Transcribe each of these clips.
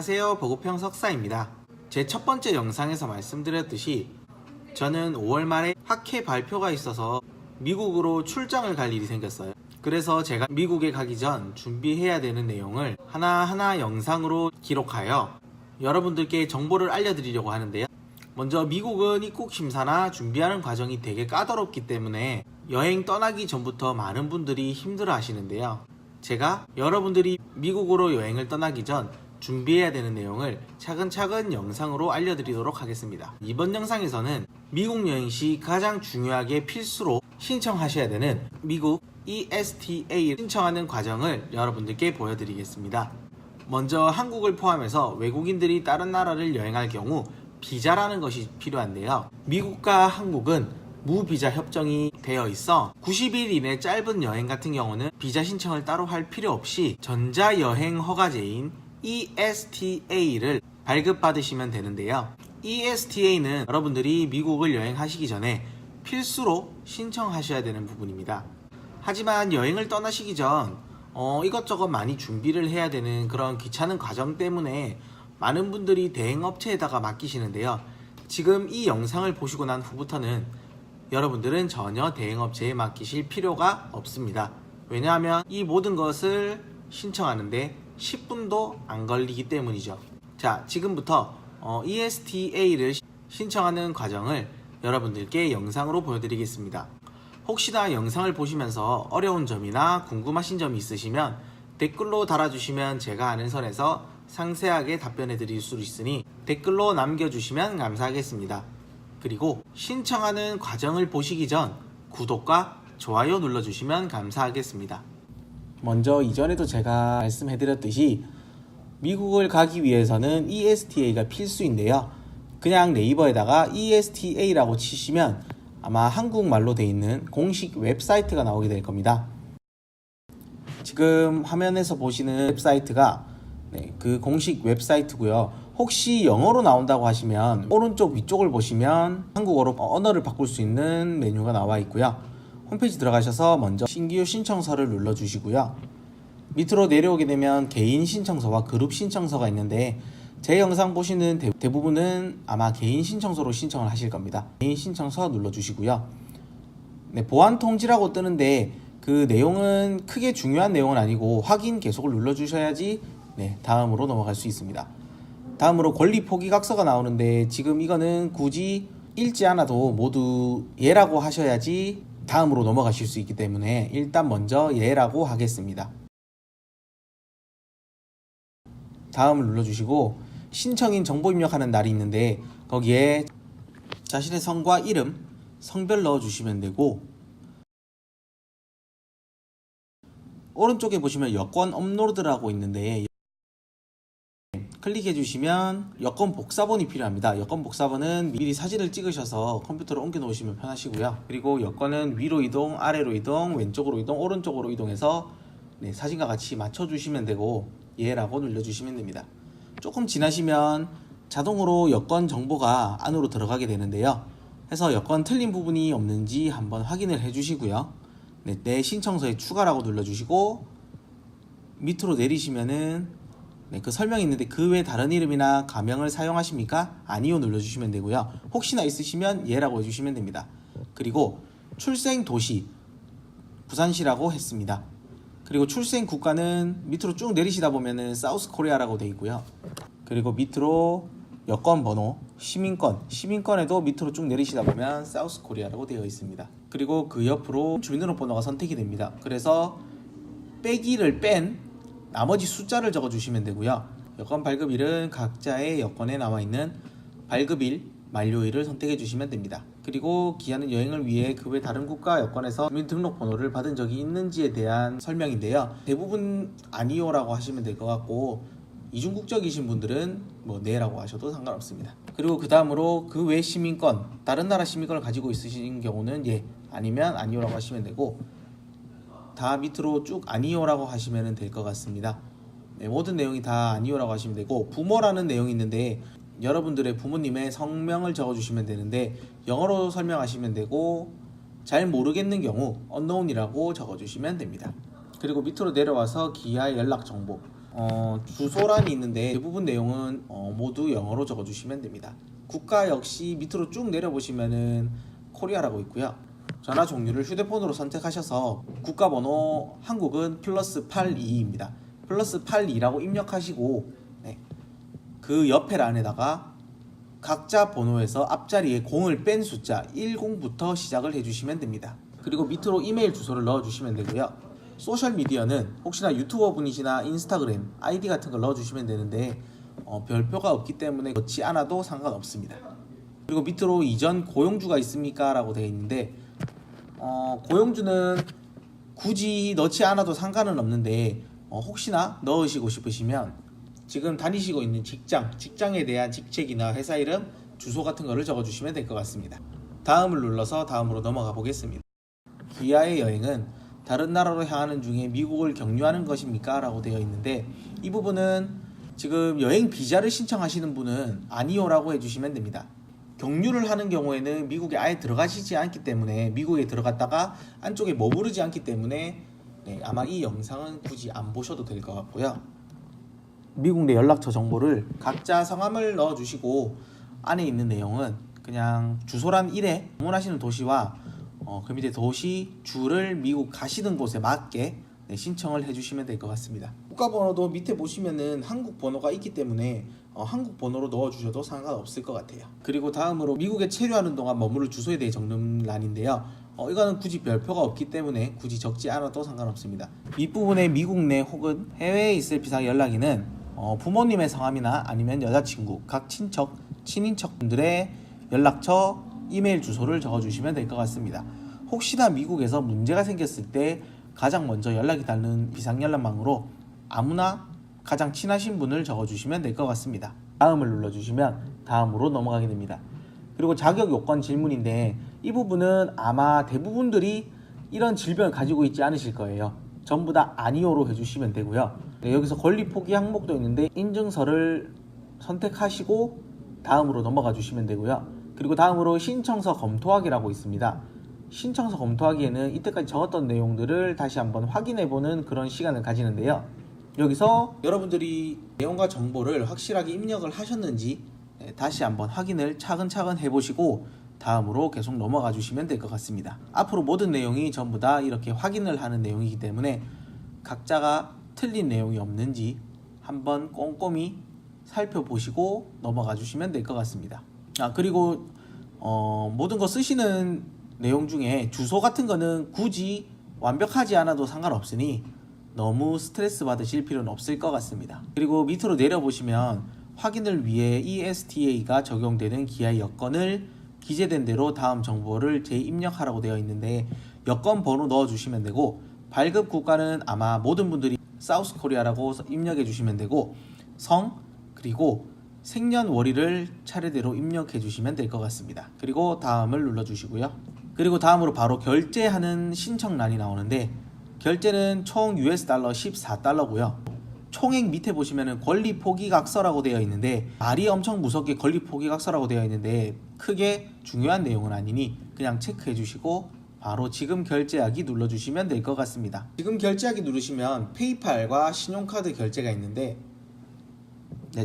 안녕하세요, 보고평 석사입니다. 제 첫 번째 영상에서 말씀드렸듯이 저는 5월 말에 학회 발표가 있어서 미국으로 출장을 갈 일이 생겼어요. 그래서 제가 미국에 가기 전 준비해야 되는 내용을 하나하나 영상으로 기록하여 여러분들께 정보를 알려드리려고 하는데요. 먼저 미국은 입국 심사나 준비하는 과정이 되게 까다롭기 때문에 여행 떠나기 전부터 많은 분들이 힘들어 하시는데요. 제가 여러분들이 미국으로 여행을 떠나기 전 준비해야 되는 내용을 차근차근 영상으로 알려드리도록 하겠습니다. 이번 영상에서는 미국 여행 시 가장 중요하게 필수로 신청하셔야 되는 미국 ESTA 신청하는 과정을 여러분들께 보여드리겠습니다. 먼저 한국을 포함해서 외국인들이 다른 나라를 여행할 경우 비자라는 것이 필요한데요. 미국과 한국은 무비자 협정이 되어 있어 90일 이내 짧은 여행 같은 경우는 비자 신청을 따로 할 필요 없이 전자여행 허가제인 ESTA를 발급받으시면 되는데요. ESTA는 여러분들이 미국을 여행하시기 전에 필수로 신청하셔야 되는 부분입니다. 하지만 여행을 떠나시기 전 이것저것 많이 준비를 해야 되는 그런 귀찮은 과정 때문에 많은 분들이 대행업체에다가 맡기시는데요. 지금 이 영상을 보시고 난 후부터는 여러분들은 전혀 대행업체에 맡기실 필요가 없습니다. 왜냐하면 이 모든 것을 신청하는데 10분도 안 걸리기 때문이죠. 자, 지금부터 ESTA를 신청하는 과정을 여러분들께 영상으로 보여드리겠습니다. 혹시나 영상을 보시면서 어려운 점이나 궁금하신 점이 있으시면 댓글로 달아주시면 제가 아는 선에서 상세하게 답변해 드릴 수 있으니 댓글로 남겨주시면 감사하겠습니다. 그리고 신청하는 과정을 보시기 전 구독과 좋아요 눌러주시면 감사하겠습니다. 먼저 이전에도 제가 말씀해드렸듯이 미국을 가기 위해서는 ESTA가 필수인데요. 그냥 네이버에다가 ESTA라고 치시면 아마 한국말로 되어 있는 공식 웹사이트가 나오게 될 겁니다. 지금 화면에서 보시는 웹사이트가 그 공식 웹사이트고요. 혹시 영어로 나온다고 하시면 오른쪽 위쪽을 보시면 한국어로 언어를 바꿀 수 있는 메뉴가 나와 있고요. 홈페이지 들어가셔서 먼저 신규 신청서를 눌러주시고요. 밑으로 내려오게 되면 개인 신청서와 그룹 신청서가 있는데 제 영상 보시는 대부분은 아마 개인 신청서로 신청을 하실 겁니다. 개인 신청서 눌러주시고요. 보안 통지라고 뜨는데 그 내용은 크게 중요한 내용은 아니고 확인 계속을 눌러주셔야지 다음으로 넘어갈 수 있습니다. 다음으로 권리 포기각서가 나오는데 지금 이거는 굳이 읽지 않아도 모두 예라고 하셔야지 다음으로 넘어가실 수 있기 때문에 일단 먼저 예라고 하겠습니다. 다음을 눌러주시고 신청인 정보 입력하는 날이 있는데 거기에 자신의 성과 이름, 성별 넣어주시면 되고 오른쪽에 보시면 여권 업로드라고 있는데 클릭해 주시면 여권 복사본이 필요합니다. 여권 복사본은 미리 사진을 찍으셔서 컴퓨터로 옮겨 놓으시면 편하시고요. 그리고 여권은 위로 이동, 아래로 이동, 왼쪽으로 이동, 오른쪽으로 이동해서 사진과 같이 맞춰 주시면 되고 예라고 눌러주시면 됩니다. 조금 지나시면 자동으로 여권 정보가 안으로 들어가게 되는데요. 해서 여권 틀린 부분이 없는지 한번 확인을 해 주시고요. 내 신청서에 추가라고 눌러주시고 밑으로 내리시면은 그 설명이 있는데 그 외 다른 이름이나 가명을 사용하십니까? 아니요 눌러주시면 되고요. 혹시나 있으시면 예라고 해주시면 됩니다. 그리고 출생 도시 부산시라고 했습니다. 그리고 출생 국가는 밑으로 쭉 내리시다 보면은 사우스 코리아라고 되어 있고요. 그리고 밑으로 여권 번호, 시민권에도 밑으로 쭉 내리시다 보면 사우스 코리아라고 되어 있습니다. 그리고 그 옆으로 주민등록번호가 선택이 됩니다. 그래서 빼기를 뺀 나머지 숫자를 적어주시면 되고요. 여권 발급일은 각자의 여권에 나와 있는 발급일, 만료일을 선택해 주시면 됩니다. 그리고 기한은 여행을 위해 그 외 다른 국가 여권에서 주민등록번호를 받은 적이 있는지에 대한 설명인데요. 대부분 아니요라고 하시면 될 것 같고 이중국적이신 분들은 네라고 하셔도 상관없습니다. 그리고 그 다음으로 그 외 시민권, 다른 나라 시민권을 가지고 있으신 경우는 예, 아니면 아니요라고 하시면 되고 다 밑으로 쭉 아니요라고 하시면 될 것 같습니다. 모든 내용이 다 아니요라고 하시면 되고 부모라는 내용이 있는데 여러분들의 부모님의 성명을 적어주시면 되는데 영어로 설명하시면 되고 잘 모르겠는 경우 unknown이라고 적어주시면 됩니다. 그리고 밑으로 내려와서 기아 연락 정보 주소란이 있는데 대부분 내용은 모두 영어로 적어주시면 됩니다. 국가 역시 밑으로 쭉 내려보시면은 코리아라고 있고요. 전화 종류를 휴대폰으로 선택하셔서 국가번호 한국은 플러스 82입니다. 플러스 82라고 입력하시고 그 옆에 란에다가 각자 번호에서 앞자리에 0을 뺀 숫자 10부터 시작을 해주시면 됩니다. 그리고 밑으로 이메일 주소를 넣어주시면 되고요. 소셜미디어는 혹시나 유튜버 분이시나 인스타그램 아이디 같은 걸 넣어주시면 되는데 별표가 없기 때문에 넣지 않아도 상관없습니다. 그리고 밑으로 이전 고용주가 있습니까? 라고 되어 있는데 고용주는 굳이 넣지 않아도 상관은 없는데 혹시나 넣으시고 싶으시면 지금 다니시고 있는 직장에 대한 직책이나 회사 이름, 주소 같은 거를 적어주시면 될 것 같습니다. 다음을 눌러서 다음으로 넘어가 보겠습니다. 기아의 여행은 다른 나라로 향하는 중에 미국을 경유하는 것입니까? 라고 되어 있는데 이 부분은 지금 여행 비자를 신청하시는 분은 아니요라고 해주시면 됩니다. 경유를 하는 경우에는 미국에 아예 들어가시지 않기 때문에 미국에 들어갔다가 안쪽에 머무르지 않기 때문에 아마 이 영상은 굳이 안 보셔도 될 것 같고요. 미국 내 연락처 정보를 각자 성함을 넣어주시고 안에 있는 내용은 그냥 주소란 1에 방문하시는 도시와 그 밑에 도시 주를 미국 가시는 곳에 맞게 신청을 해주시면 될 것 같습니다. 국가번호도 밑에 보시면은 한국 번호가 있기 때문에 한국 번호로 넣어주셔도 상관없을 것 같아요. 그리고 다음으로 미국에 체류하는 동안 머무를 주소에 대해 적는 란인데요. 이거는 굳이 별표가 없기 때문에 굳이 적지 않아도 상관없습니다. 윗부분에 미국 내 혹은 해외에 있을 비상 연락인은 부모님의 성함이나 아니면 여자친구, 각 친척, 친인척분들의 연락처, 이메일 주소를 적어주시면 될 것 같습니다. 혹시나 미국에서 문제가 생겼을 때 가장 먼저 연락이 닿는 비상연락망으로 아무나 가장 친하신 분을 적어주시면 될 것 같습니다. 다음을 눌러주시면 다음으로 넘어가게 됩니다. 그리고 자격 요건 질문인데 이 부분은 아마 대부분들이 이런 질병을 가지고 있지 않으실 거예요. 전부 다 아니오로 해주시면 되고요. 여기서 권리 포기 항목도 있는데 인증서를 선택하시고 다음으로 넘어가 주시면 되고요. 그리고 다음으로 신청서 검토하기라고 있습니다. 신청서 검토하기에는 이때까지 적었던 내용들을 다시 한번 확인해보는 그런 시간을 가지는데요. 여기서 여러분들이 내용과 정보를 확실하게 입력을 하셨는지 다시 한번 확인을 차근차근 해보시고 다음으로 계속 넘어가 주시면 될 것 같습니다. 앞으로 모든 내용이 전부 다 이렇게 확인을 하는 내용이기 때문에 각자가 틀린 내용이 없는지 한번 꼼꼼히 살펴보시고 넘어가 주시면 될 것 같습니다. 그리고 모든 거 쓰시는 내용 중에 주소 같은 거는 굳이 완벽하지 않아도 상관없으니 너무 스트레스 받으실 필요는 없을 것 같습니다. 그리고 밑으로 내려보시면 확인을 위해 ESTA가 적용되는 기아의 여건을 기재된 대로 다음 정보를 재입력하라고 되어 있는데 여권 번호 넣어주시면 되고 발급 국가는 아마 모든 분들이 사우스 코리아라고 입력해 주시면 되고 성 그리고 생년월일을 차례대로 입력해 주시면 될 것 같습니다. 그리고 다음을 눌러 주시고요. 그리고 다음으로 바로 결제하는 신청란이 나오는데 결제는 총 US 달러 14달러고요. 총액 밑에 보시면은 권리 포기각서라고 되어 있는데 말이 엄청 무섭게 권리 포기각서라고 되어 있는데 크게 중요한 내용은 아니니 그냥 체크해 주시고 바로 지금 결제하기 눌러주시면 될 것 같습니다. 지금 결제하기 누르시면 페이팔과 신용카드 결제가 있는데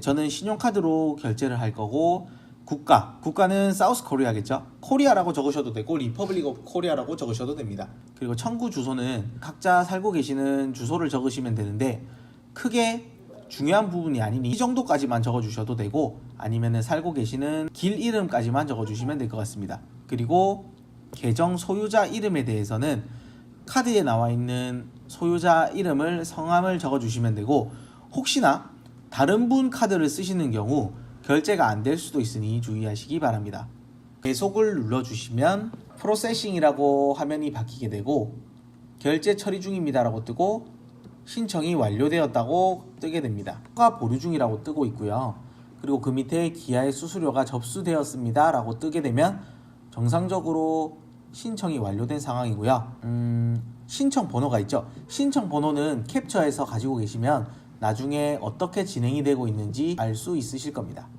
저는 신용카드로 결제를 할 거고 국가는 사우스 코리아겠죠. 코리아라고 적으셔도 되고 리퍼블릭 오브 코리아라고 적으셔도 됩니다. 그리고 청구 주소는 각자 살고 계시는 주소를 적으시면 되는데 크게 중요한 부분이 아니니 이 정도까지만 적어주셔도 되고 아니면 살고 계시는 길 이름까지만 적어주시면 될 것 같습니다. 그리고 계정 소유자 이름에 대해서는 카드에 나와 있는 소유자 이름을 성함을 적어주시면 되고 혹시나 다른 분 카드를 쓰시는 경우 결제가 안 될 수도 있으니 주의하시기 바랍니다. 계속을 눌러주시면 프로세싱이라고 화면이 바뀌게 되고 결제 처리 중입니다라고 뜨고 신청이 완료되었다고 뜨게 됩니다. 허가 보류 중이라고 뜨고 있고요. 그리고 그 밑에 기아의 수수료가 접수되었습니다 라고 뜨게 되면 정상적으로 신청이 완료된 상황이고요. 신청 번호가 있죠. 신청 번호는 캡처해서 가지고 계시면 나중에 어떻게 진행이 되고 있는지 알 수 있으실 겁니다.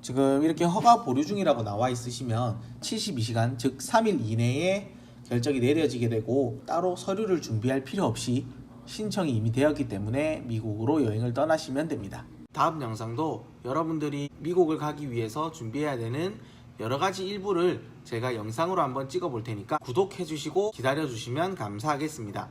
지금 이렇게 허가 보류 중이라고 나와 있으시면 72시간 즉 3일 이내에 결정이 내려지게 되고 따로 서류를 준비할 필요 없이 신청이 이미 되었기 때문에 미국으로 여행을 떠나시면 됩니다. 다음 영상도 여러분들이 미국을 가기 위해서 준비해야 되는 여러가지 일부를 제가 영상으로 한번 찍어 볼 테니까 구독해 주시고 기다려 주시면 감사하겠습니다.